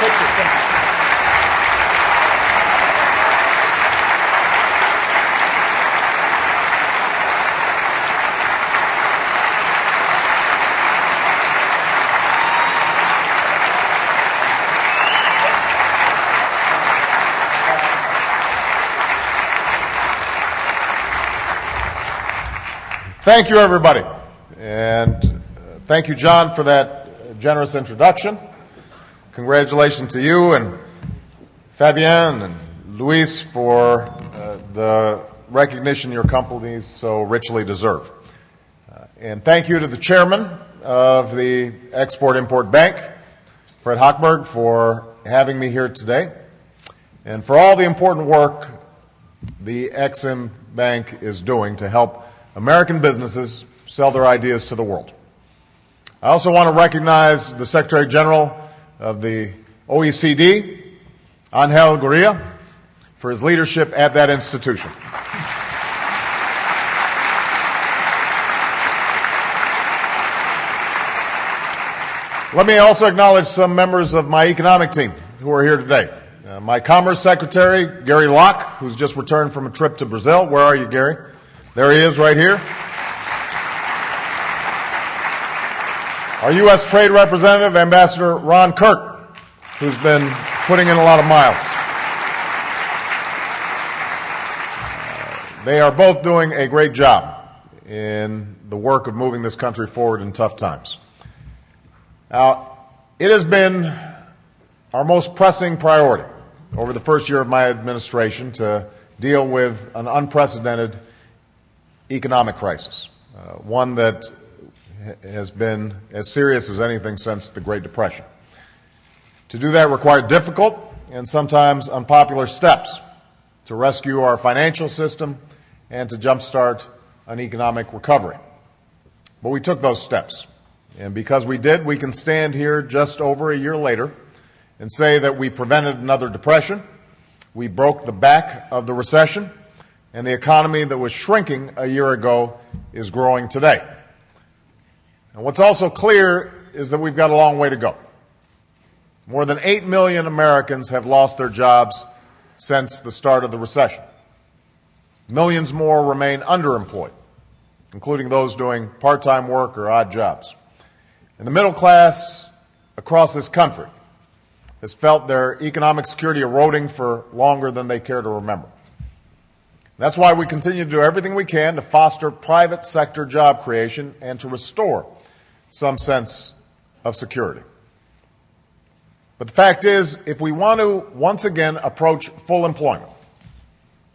Thank you, everybody. And thank you, John, for that generous introduction. Congratulations to you and Fabienne and Luis for the recognition your companies so richly deserve. And thank you to the chairman of the Export-Import Bank, Fred Hochberg, for having me here today, and for all the important work the Ex-Im Bank is doing to help American businesses sell their ideas to the world. I also want to recognize the Secretary General of the OECD, Angel Gurria, for his leadership at that institution. Let me also acknowledge some members of my economic team who are here today. My Commerce Secretary, Gary Locke, who's just returned from a trip to Brazil. Where are you, Gary? There he is right here. Our U.S. Trade Representative, Ambassador Ron Kirk, who's been putting in a lot of miles. They are both doing a great job in the work of moving this country forward in tough times. Now, it has been our most pressing priority over the first year of my administration to deal with an unprecedented economic crisis, one that has been as serious as anything since the Great Depression. To do that required difficult and sometimes unpopular steps to rescue our financial system and to jumpstart an economic recovery. But we took those steps, and because we did, we can stand here just over a year later and say that we prevented another depression, we broke the back of the recession, and the economy that was shrinking a year ago is growing today. And what's also clear is that we've got a long way to go. More than 8 million Americans have lost their jobs since the start of the recession. Millions more remain underemployed, including those doing part-time work or odd jobs. And the middle class across this country has felt their economic security eroding for longer than they care to remember. That's why we continue to do everything we can to foster private sector job creation and to restore some sense of security. But the fact is, if we want to once again approach full employment,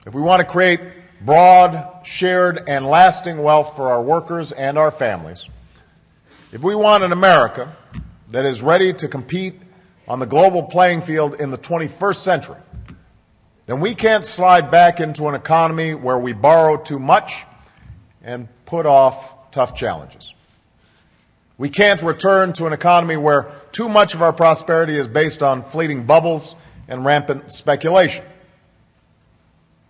if we want to create broad, shared, and lasting wealth for our workers and our families, if we want an America that is ready to compete on the global playing field in the 21st century, then we can't slide back into an economy where we borrow too much and put off tough challenges. We can't return to an economy where too much of our prosperity is based on fleeting bubbles and rampant speculation.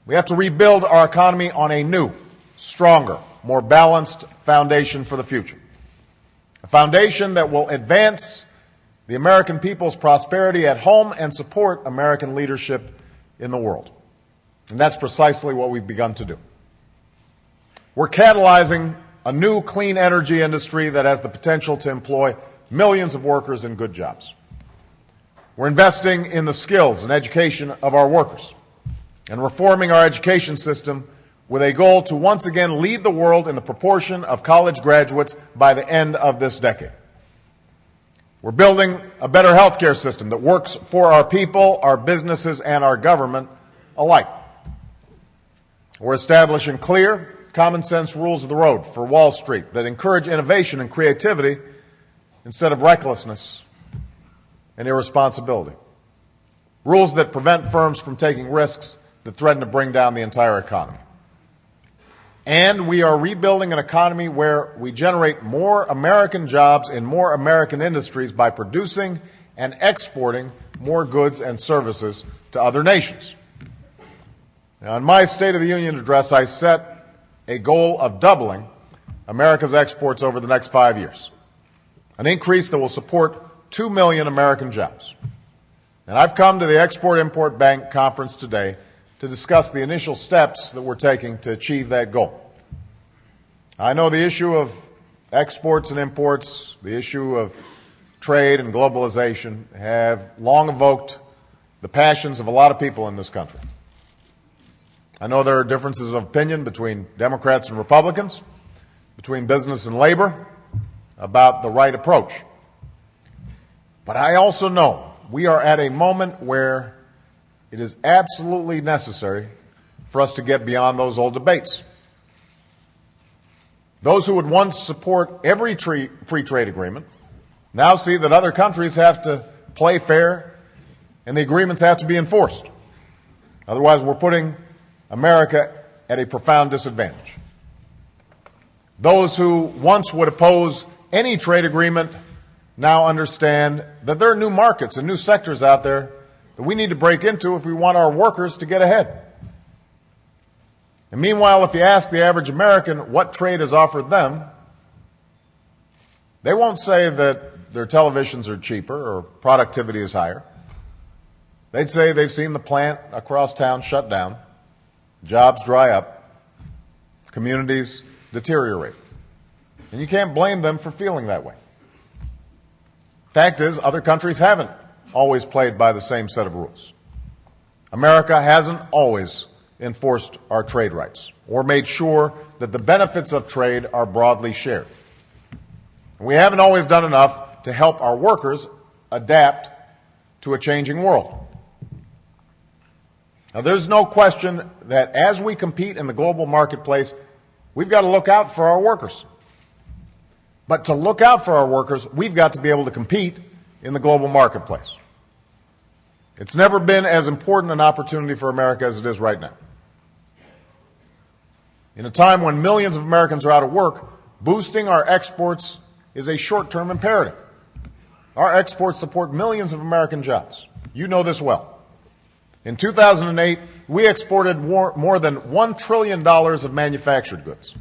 We have to rebuild our economy on a new, stronger, more balanced foundation for the future. A foundation that will advance the American people's prosperity at home and support American leadership in the world. And that's precisely what we've begun to do. We're catalyzing a new clean energy industry that has the potential to employ millions of workers in good jobs. We're investing in the skills and education of our workers and reforming our education system with a goal to once again lead the world in the proportion of college graduates by the end of this decade. We're building a better healthcare system that works for our people, our businesses, and our government alike. We're establishing clear, common-sense rules of the road for Wall Street that encourage innovation and creativity instead of recklessness and irresponsibility. Rules that prevent firms from taking risks that threaten to bring down the entire economy. And we are rebuilding an economy where we generate more American jobs in more American industries by producing and exporting more goods and services to other nations. Now, in my State of the Union address, I set a goal of doubling America's exports over the next 5 years, an increase that will support 2 million American jobs. And I've come to the Export-Import Bank Conference today to discuss the initial steps that we're taking to achieve that goal. I know the issue of exports and imports, the issue of trade and globalization have long evoked the passions of a lot of people in this country. I know there are differences of opinion between Democrats and Republicans, between business and labor, about the right approach. But I also know we are at a moment where it is absolutely necessary for us to get beyond those old debates. Those who would once support every free trade agreement now see that other countries have to play fair and the agreements have to be enforced. Otherwise, we're putting America at a profound disadvantage. Those who once would oppose any trade agreement now understand that there are new markets and new sectors out there that we need to break into if we want our workers to get ahead. And meanwhile, if you ask the average American what trade has offered them, they won't say that their televisions are cheaper or productivity is higher. They'd say they've seen the plant across town shut down, jobs dry up, communities deteriorate. And you can't blame them for feeling that way. Fact is, other countries haven't always played by the same set of rules. America hasn't always enforced our trade rights or made sure that the benefits of trade are broadly shared. We haven't always done enough to help our workers adapt to a changing world. Now, there's no question that as we compete in the global marketplace, we've got to look out for our workers. But to look out for our workers, we've got to be able to compete in the global marketplace. It's never been as important an opportunity for America as it is right now. In a time when millions of Americans are out of work, boosting our exports is a short-term imperative. Our exports support millions of American jobs. You know this well. In 2008, we exported more than $1 trillion of manufactured goods,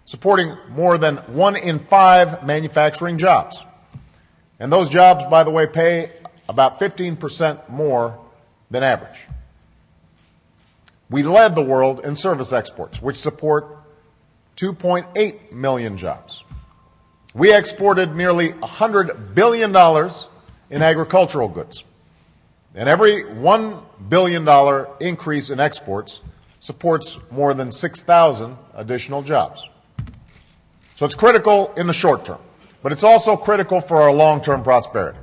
supporting more than 1 in 5 manufacturing jobs. And those jobs, by the way, pay about 15% more than average. We led the world in service exports, which support 2.8 million jobs. We exported nearly $100 billion in agricultural goods. And every $1 billion increase in exports supports more than 6,000 additional jobs. So it's critical in the short term, but it's also critical for our long-term prosperity.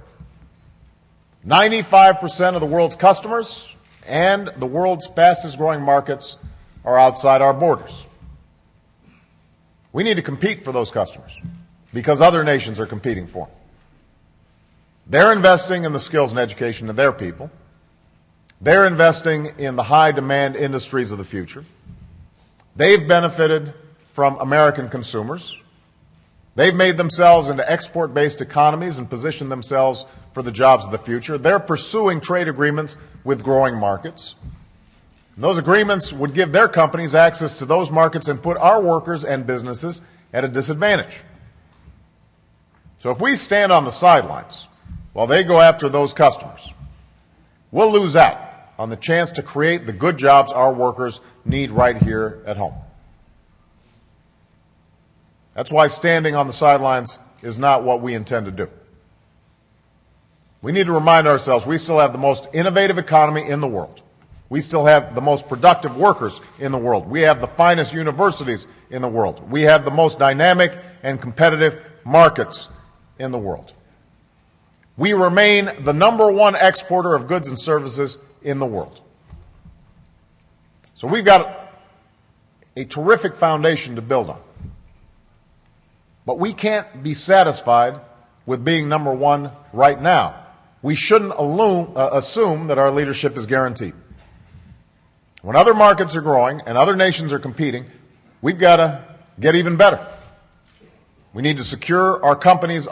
95% of the world's customers and the world's fastest-growing markets are outside our borders. We need to compete for those customers because other nations are competing for them. They're investing in the skills and education of their people. They're investing in the high-demand industries of the future. They've benefited from American consumers. They've made themselves into export-based economies and positioned themselves for the jobs of the future. They're pursuing trade agreements with growing markets. And those agreements would give their companies access to those markets and put our workers and businesses at a disadvantage. So if we stand on the sidelines while they go after those customers, we'll lose out on the chance to create the good jobs our workers need right here at home. That's why standing on the sidelines is not what we intend to do. We need to remind ourselves we still have the most innovative economy in the world. We still have the most productive workers in the world. We have the finest universities in the world. We have the most dynamic and competitive markets in the world. We remain the #1 exporter of goods and services in the world. So we've got a terrific foundation to build on. But we can't be satisfied with being #1 right now. We shouldn't assume that our leadership is guaranteed. When other markets are growing and other nations are competing, we've got to get even better. We need to secure our companies